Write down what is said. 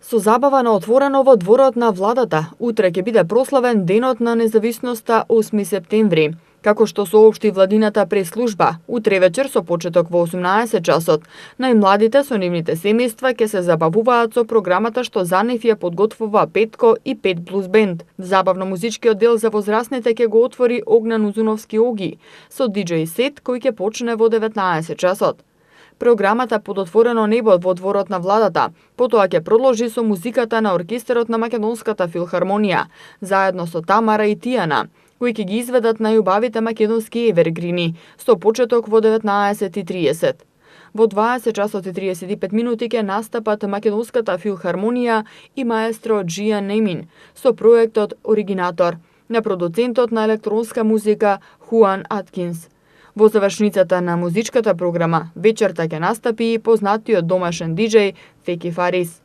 Со забава на отворено во дворот на владата, утре ќе биде прославен Денот на независноста 8 септември. Како што соопшти владината прес-служба, утре вечер со почеток во 18 часот, најмладите со нивните семејства ќе се забавуваат со програмата што за нив ја подготвува Петко и Пет Блуз Бенд. Забавно-музичкиот дел за возрастните ќе го отвори Огнан Узуновски Оги со диџеј сет кој ќе почне во 19 часот. Програмата под отворено небо во дворот на владата, потоа ќе продолжи со музиката на оркестерот на Македонската филхармонија, заедно со Тамара и Тијана, кои ќе ги изведат најубавите македонски евергрини, со почеток во 19:30. Во 20 часот и 35 минути ќе настапат Македонската филхармонија и маестро Джијан Немин со проектот Оригинатор на продуцентот на електронска музика Хуан Аткинс. Во завршницата на музичката програма вечерта ќе настапи и познатиот домашен диџеј Феки Фарис.